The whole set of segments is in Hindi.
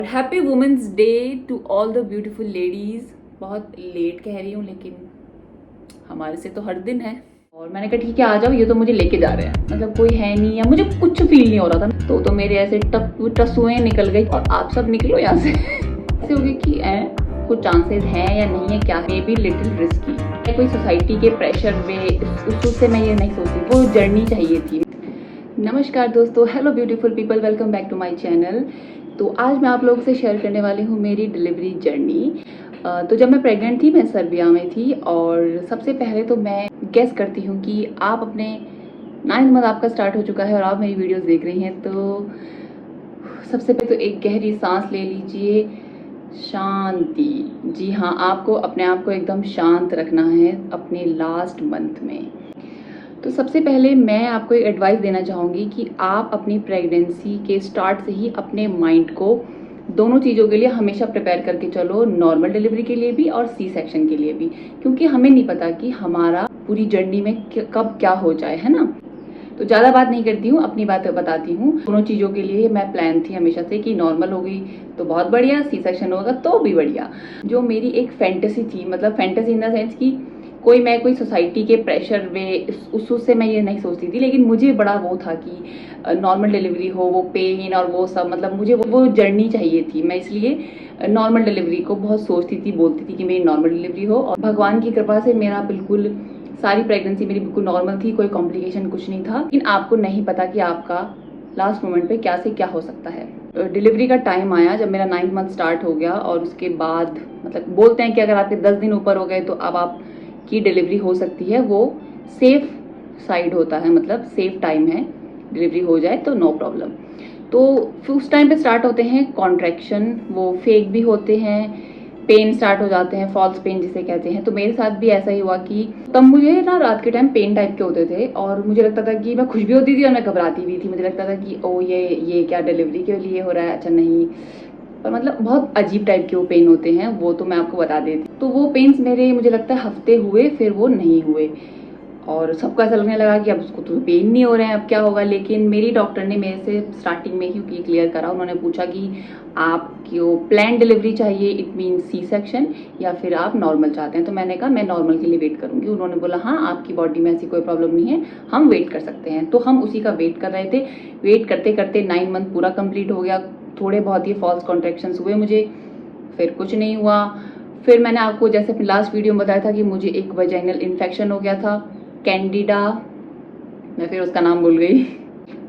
Happy women's day to all the beautiful ladies. बहुत लेट कह रही हूँ लेकिन हमारे से तो हर दिन है। और मैंने कहा ठीक है आ जाओ, ये तो मुझे लेके जा रहे हैं, मतलब कोई है नहीं या मुझे कुछ फील नहीं हो रहा था तो मेरे ऐसे टसुएं निकल गई और आप सब निकलो यहाँ से। ऐसे हो गई कि कुछ चांसेस हैं या नहीं है, क्या मे बी लिटिल रिस्की, कोई सोसाइटी के प्रेशर में उससे मैं ये नहीं सोचती, वो जर्नी चाहिए थी। नमस्कार दोस्तों, hello beautiful people, welcome back to my channel. तो आज मैं आप लोगों से शेयर करने वाली हूँ मेरी डिलीवरी जर्नी। तो जब मैं प्रेग्नेंट थी, मैं सर्बिया में थी और सबसे पहले तो मैं गेस करती हूँ कि आप अपने 9th मंथ आपका स्टार्ट हो चुका है और आप मेरी वीडियोस देख रही हैं, तो सबसे पहले तो एक गहरी सांस ले लीजिए। शांति, जी हाँ, आपको अपने आप को एकदम शांत रखना है अपने लास्ट मंथ में। तो सबसे पहले मैं आपको एक एडवाइस देना चाहूँगी कि आप अपनी प्रेगनेंसी के स्टार्ट से ही अपने माइंड को दोनों चीज़ों के लिए हमेशा प्रिपेयर करके चलो, नॉर्मल डिलीवरी के लिए भी और सी सेक्शन के लिए भी, क्योंकि हमें नहीं पता कि हमारा पूरी जर्नी में कब क्या हो जाए, है ना। तो ज़्यादा बात नहीं करती हूँ, अपनी बात बताती हूँ। दोनों चीज़ों के लिए मैं प्लान थी हमेशा से कि नॉर्मल हो गई तो बहुत बढ़िया, सी सेक्शन होगा तो भी बढ़िया। जो मेरी एक फैंटेसी थी, मतलब फैंटेसी इन द सेंस कि कोई सोसाइटी के प्रेशर में उससे मैं ये नहीं सोचती थी, लेकिन मुझे बड़ा वो था कि नॉर्मल डिलीवरी हो, वो पेन और वो सब, मतलब मुझे वो जर्नी चाहिए थी। मैं इसलिए नॉर्मल डिलीवरी को बहुत सोचती थी, बोलती थी कि मेरी नॉर्मल डिलीवरी हो। और भगवान की कृपा से मेरा बिल्कुल सारी प्रेगनेंसी मेरी बिल्कुल नॉर्मल थी, कोई कॉम्प्लिकेशन कुछ नहीं था। लेकिन आपको नहीं पता कि आपका लास्ट मोमेंट पे क्या से क्या हो सकता है। डिलीवरी का टाइम आया जब मेरा 9th मंथ स्टार्ट हो गया और उसके बाद मतलब बोलते हैं कि अगर आपके 10 दिन ऊपर हो गए तो अब आप की डिलीवरी हो सकती है। वो सेफ साइड होता है, मतलब सेफ टाइम है, डिलीवरी हो जाए तो नो प्रॉब्लम। तो फिर उस टाइम पे स्टार्ट होते हैं कॉन्ट्रैक्शन, वो फेक भी होते हैं, पेन स्टार्ट हो जाते हैं, फॉल्स पेन जिसे कहते हैं। तो मेरे साथ भी ऐसा ही हुआ कि तब मुझे ना रात के टाइम पेन टाइप के होते थे और मुझे लगता था कि मैं खुश भी होती थी और मैं घबराती भी थी। मुझे लगता था कि ओ ये क्या डिलीवरी के लिए हो रहा है, अच्छा नहीं, पर मतलब बहुत अजीब टाइप के वो पेन होते हैं, वो तो मैं आपको बता देती। तो वो पेन्स मेरे मुझे लगता है हफ्ते हुए, फिर वो नहीं हुए और सबको ऐसा लगने लगा कि अब उसको तो पेन नहीं हो रहे हैं, अब क्या होगा। लेकिन मेरी डॉक्टर ने मेरे से स्टार्टिंग में ही क्लियर करा। उन्होंने पूछा कि आपको प्लान डिलीवरी चाहिए, इट मीन सी सेक्शन, या फिर आप नॉर्मल चाहते हैं। तो मैंने कहा मैं नॉर्मल के लिए वेट करूंगी। उन्होंने बोला हाँ, आपकी बॉडी में ऐसी कोई प्रॉब्लम नहीं है, हम वेट कर सकते हैं। तो हम उसी का वेट कर रहे थे। वेट करते करते 9 मंथ पूरा कंप्लीट हो गया। थोड़े बहुत ये फॉल्स कॉन्ट्रैक्शंस हुए मुझे, फिर कुछ नहीं हुआ। फिर मैंने आपको जैसे अपनी लास्ट वीडियो में बताया था कि मुझे एक वजाइनल इन्फेक्शन हो गया था, कैंडिडा, मैं फिर उसका नाम भूल गई।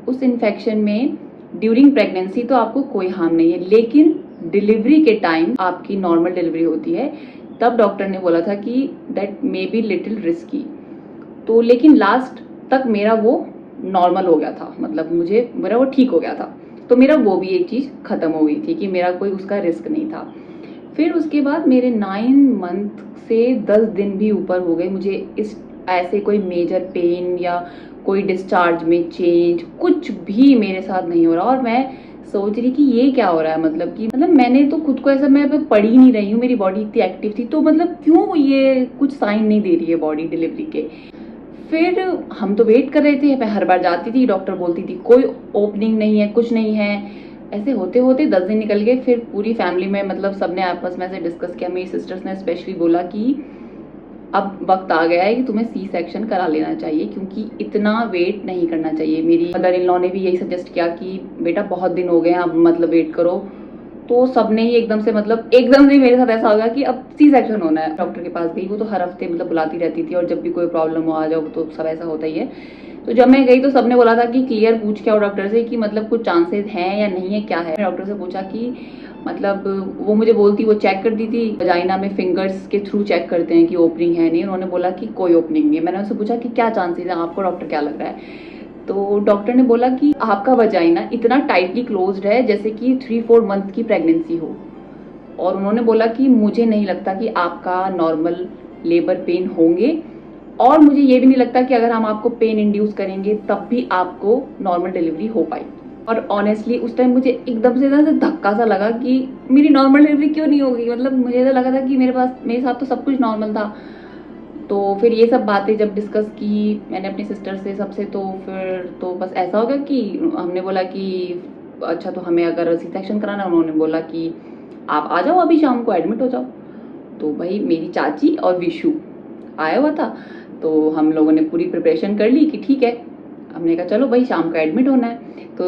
उस इन्फेक्शन में ड्यूरिंग प्रेगनेंसी तो आपको कोई हार्म नहीं है, लेकिन डिलीवरी के टाइम आपकी नॉर्मल डिलीवरी होती है, तब डॉक्टर ने बोला था कि that may be little risky. तो लेकिन लास्ट तक मेरा वो नॉर्मल हो गया था, मतलब मेरा वो ठीक हो गया था। तो मेरा वो भी एक चीज़ ख़त्म हो गई थी कि मेरा कोई उसका रिस्क नहीं था। फिर उसके बाद मेरे 9 मंथ से 10 दिन भी ऊपर हो गए, मुझे इस ऐसे कोई मेजर पेन या कोई डिस्चार्ज में चेंज कुछ भी मेरे साथ नहीं हो रहा। और मैं सोच रही कि ये क्या हो रहा है, मतलब मैंने तो खुद को ऐसा, मैं पढ़ ही नहीं रही हूँ, मेरी बॉडी इतनी एक्टिव थी, तो मतलब क्यों ये कुछ साइन नहीं दे रही है बॉडी डिलीवरी के। फिर हम तो वेट कर रहे थे, मैं हर बार जाती थी, डॉक्टर बोलती थी कोई ओपनिंग नहीं है, कुछ नहीं है। ऐसे होते होते 10 दिन निकल गए। फिर पूरी फैमिली में मतलब सबने आपस में से डिस्कस किया, मेरी सिस्टर्स ने स्पेशली बोला कि अब वक्त आ गया है कि तुम्हें सी सेक्शन करा लेना चाहिए, क्योंकि इतना वेट नहीं करना चाहिए। मेरी मदर इन लॉ ने भी यही सजेस्ट किया कि बेटा बहुत दिन हो गए हैं, अब मतलब वेट करो। तो सबने ही एकदम से मेरे साथ ऐसा हो गया कि अब सी सेक्शन होना है। डॉक्टर के पास गई, वो तो हर हफ्ते मतलब बुलाती रहती थी और जब भी कोई प्रॉब्लम हो आ जाओ, तो सब ऐसा होता ही है। तो जब मैं गई तो सबने बोला था कि क्लियर पूछ के आओ डॉक्टर से कि मतलब कुछ चांसेस हैं या नहीं है, क्या है। डॉक्टर से पूछा कि मतलब वो मुझे बोलती, वो चेक करती थी वजाइना में, फिंगर्स के थ्रू चेक करते हैं कि ओपनिंग है नहीं। उन्होंने बोला कि कोई ओपनिंग नहीं है। मैंने उनसे पूछा कि क्या चांसेस है आपको, डॉक्टर क्या लग रहा है। तो डॉक्टर ने बोला कि आपका वजाइना इतना टाइटली क्लोज्ड है जैसे कि 3-4 मंथ की प्रेगनेंसी हो। और उन्होंने बोला कि मुझे नहीं लगता कि आपका नॉर्मल लेबर पेन होंगे, और मुझे ये भी नहीं लगता कि अगर हम आपको पेन इंड्यूस करेंगे तब भी आपको नॉर्मल डिलीवरी हो पाएगी। और ऑनेस्टली उस टाइम मुझे एकदम से धक्का सा लगा कि मेरी नॉर्मल डिलीवरी क्यों नहीं होगी। मतलब मुझे ऐसा लगा था कि मेरे साथ तो सब कुछ नॉर्मल था। तो फिर ये सब बातें जब डिस्कस की मैंने अपनी सिस्टर से सबसे, तो फिर तो बस ऐसा हो गया कि हमने बोला कि अच्छा तो हमें अगर सी सेक्शन कराना, उन्होंने बोला कि आप आ जाओ अभी शाम को एडमिट हो जाओ। तो भाई मेरी चाची और विशु आया हुआ था, तो हम लोगों ने पूरी प्रिपरेशन कर ली कि ठीक है, हमने कहा चलो भाई शाम को एडमिट होना है। तो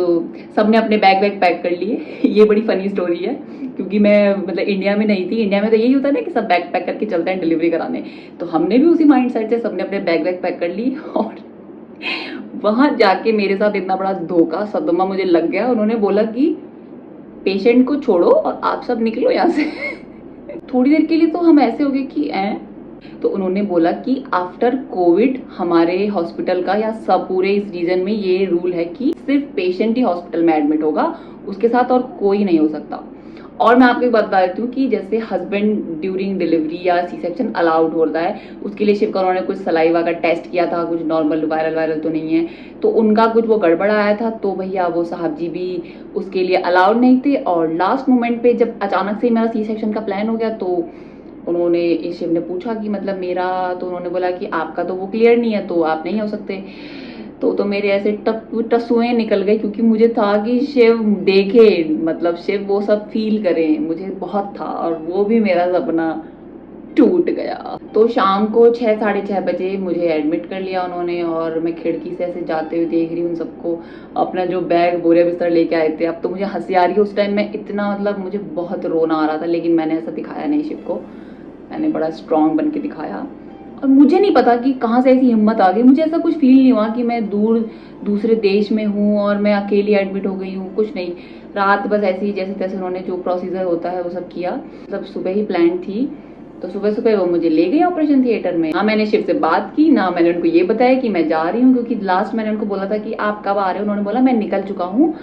सबने अपने बैग वैग पैक कर लिए। ये बड़ी फनी स्टोरी है क्योंकि मैं मतलब इंडिया में नहीं थी। इंडिया में तो यही होता है ना कि सब बैग पैक करके चलते हैं डिलीवरी कराने, तो हमने भी उसी माइंड सेट से सबने अपने बैग वैग पैक कर ली। और वहां जाके मेरे साथ इतना बड़ा धोखा सदमा मुझे लग गया। उन्होंने बोला कि पेशेंट को छोड़ो और आप सब निकलो यहाँ से। थोड़ी देर के लिए तो हम ऐसे हो गए कि तो उन्होंने बोला कि आफ्टर कोविड हमारे हॉस्पिटल का या सब पूरे इस रीजन में ये रूल है कि सिर्फ पेशेंट ही हॉस्पिटल में एडमिट होगा, उसके साथ और कोई नहीं हो सकता। और मैं आपको एक बात बता देती हूँ कि जैसे हस्बैंड ड्यूरिंग डिलीवरी या सी सेक्शन अलाउड होता है, उसके लिए शिव का उन्होंने कुछ सलाइवा का टेस्ट किया था, कुछ नॉर्मल वायरल तो नहीं है, तो उनका कुछ वो गड़बड़ आया था, तो भैया वो साहब जी भी उसके लिए अलाउड नहीं थे। और लास्ट मोमेंट पे जब अचानक से मेरा सी सेक्शन का प्लान हो गया, तो उन्होंने शिव ने पूछा कि मतलब मेरा, तो उन्होंने बोला कि आपका तो वो क्लियर नहीं है तो आप नहीं हो सकते। तो मेरे ऐसे टसुए निकल गए क्योंकि मुझे था कि शिव देखे, मतलब शिव वो सब फील करे, मुझे बहुत था। और वो भी मेरा सपना टूट गया। तो शाम को 6 साढ़े 6 बजे मुझे एडमिट कर लिया उन्होंने, और मैं खिड़की से ऐसे जाते हुए देख रही हूँ उन सबको अपना जो बैग बोरे बिस्तर लेके आए थे। अब तो मुझे हंसी आ रही है, उस टाइम में इतना मतलब मुझे बहुत रोना आ रहा था, लेकिन मैंने ऐसा दिखाया नहीं शिव को, मैंने बड़ा स्ट्रांग बन के दिखाया। और मुझे नहीं पता कि कहाँ से ऐसी हिम्मत आ गई, मुझे ऐसा कुछ फील नहीं हुआ कि मैं दूसरे देश में हूँ और मैं अकेली एडमिट हो गई हूँ, कुछ नहीं। रात बस ऐसे ही जैसे तैसे उन्होंने जो प्रोसीजर होता है वो सब किया। मतलब सुबह ही प्लान थी, तो सुबह सुबह वो मुझे ले गई ऑपरेशन थिएटर में। हाँ, मैंने शिव से बात की ना, मैंने उनको ये बताया कि मैं जा रही हूँ, क्योंकि लास्ट मैंने उनको बोला था कि आप कब आ रहे हो, उन्होंने बोला मैं निकल चुका हूँ।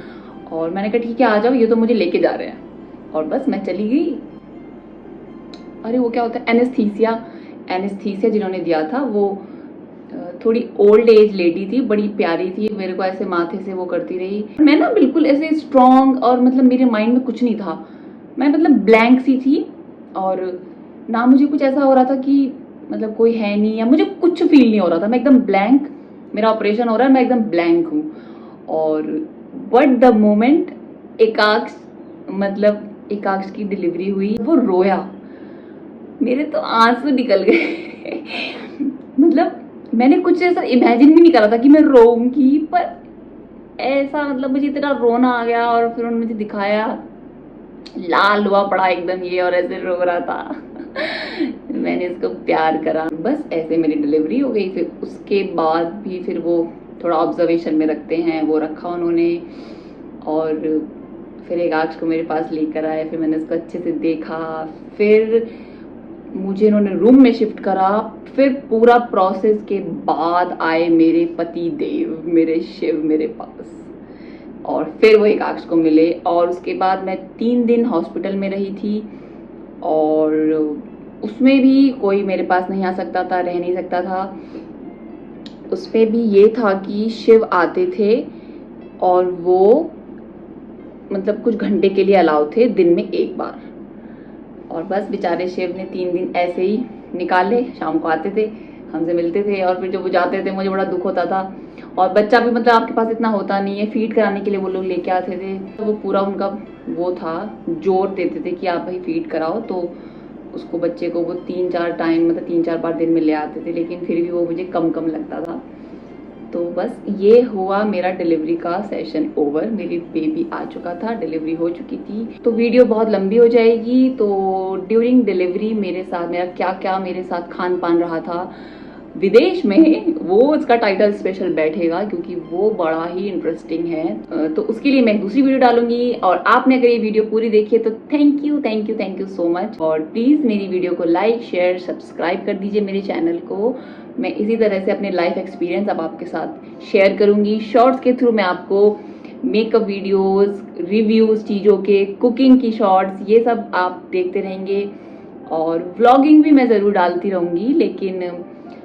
और मैंने कहा ठीक है आ जाओ, ये तो मुझे लेके जा रहे हैं। और बस मैं चली गई। अरे वो क्या होता है, एनेस्थीसिया जिन्होंने दिया था वो थोड़ी ओल्ड एज लेडी थी, बड़ी प्यारी थी, मेरे को ऐसे माथे से वो करती रही। मैं ना बिल्कुल ऐसे स्ट्रॉन्ग, और मतलब मेरे माइंड में कुछ नहीं था, मैं मतलब ब्लैंक सी थी। और ना मुझे कुछ ऐसा हो रहा था कि मतलब कोई है नहीं, या मुझे कुछ फील नहीं हो रहा था, मैं एकदम ब्लैंक, मेरा ऑपरेशन हो रहा है, मैं एकदम ब्लैंक हूँ। और बट द मोमेंट एकाक्ष की डिलीवरी हुई, वो रोया, मेरे तो आंसू निकल गए। मतलब मैंने कुछ ऐसा इमेजिन भी नहीं करा था कि मैं रोऊंगी, पर ऐसा मतलब मुझे इतना रोना आ गया। और फिर उन्होंने मुझे दिखाया, लाल हुआ पड़ा एकदम ये, और ऐसे रो रहा था। मैंने इसको प्यार करा, बस ऐसे मेरी डिलीवरी हो गई। फिर उसके बाद भी फिर वो थोड़ा ऑब्जर्वेशन में रखते हैं, वो रखा उन्होंने। और फिर एकाक्ष को मेरे पास लेकर आए, फिर मैंने उसको अच्छे से देखा, फिर मुझे इन्होंने रूम में शिफ्ट करा। फिर पूरा प्रोसेस के बाद आए मेरे पति देव, मेरे शिव मेरे पास, और फिर वो एकाक्ष को मिले। और उसके बाद मैं 3 दिन हॉस्पिटल में रही थी, और उसमें भी कोई मेरे पास नहीं आ सकता था, रह नहीं सकता था। उसमें भी ये था कि शिव आते थे, और वो मतलब कुछ घंटे के लिए अलाउ थे, दिन में 1 बार। और बस बेचारे शिव ने 3 दिन ऐसे ही निकाले, शाम को आते थे, हमसे मिलते थे, और फिर जब वो जाते थे मुझे बड़ा दुख होता था। और बच्चा भी मतलब आपके पास इतना होता नहीं है, फीड कराने के लिए वो लोग लेके आते थे, तो वो पूरा उनका वो था, जोर देते थे कि आप भाई फीड कराओ। तो उसको बच्चे को वो 3-4 टाइम मतलब 3-4 बार दिन में ले आते थे, लेकिन फिर भी वो मुझे कम लगता था। तो बस ये हुआ मेरा डिलीवरी का सेशन ओवर। मेरी बेबी आ चुका था, डिलीवरी हो चुकी थी। तो वीडियो बहुत लंबी हो जाएगी। तो ड्यूरिंग डिलीवरी मेरे साथ मेरा क्या क्या मेरे साथ खान पान रहा था विदेश में, वो उसका टाइटल स्पेशल बैठेगा, क्योंकि वो बड़ा ही इंटरेस्टिंग है। तो उसके लिए मैं दूसरी वीडियो डालूंगी। और आपने अगर ये वीडियो पूरी देखी है तो थैंक यू सो मच। और प्लीज़ मेरी वीडियो को लाइक शेयर सब्सक्राइब कर दीजिए मेरे चैनल को। मैं इसी तरह से अपने लाइफ एक्सपीरियंस अब आपके साथ शेयर करूंगी। शॉर्ट्स के थ्रू मैं आपको मेकअप वीडियोस, रिव्यूज़ चीज़ों के, कुकिंग की शॉर्ट्स, ये सब आप देखते रहेंगे। और व्लॉगिंग भी मैं ज़रूर डालती रहूँगी, लेकिन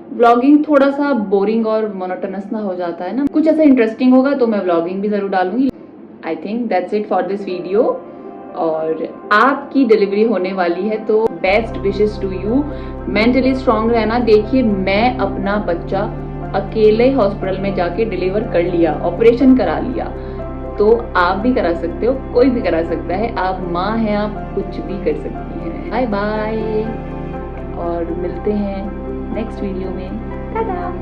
व्लॉगिंग थोड़ा सा बोरिंग और मोनोटोनस ना हो जाता है ना, कुछ ऐसा इंटरेस्टिंग होगा तो मैं व्लॉगिंग भी ज़रूर डालूंगी। I think that's it for this video. और आपकी डिलीवरी होने वाली है तो best wishes to you. Mentally strong रहना। देखिए मैं अपना बच्चा अकेले हॉस्पिटल में जाके डिलीवर कर लिया, ऑपरेशन करा लिया, तो आप भी करा सकते हो, कोई भी करा सकता है। आप माँ हैं, आप कुछ भी कर सकती हैं। बाय बाय और मिलते हैं नेक्स्ट वीडियो में। टाटा।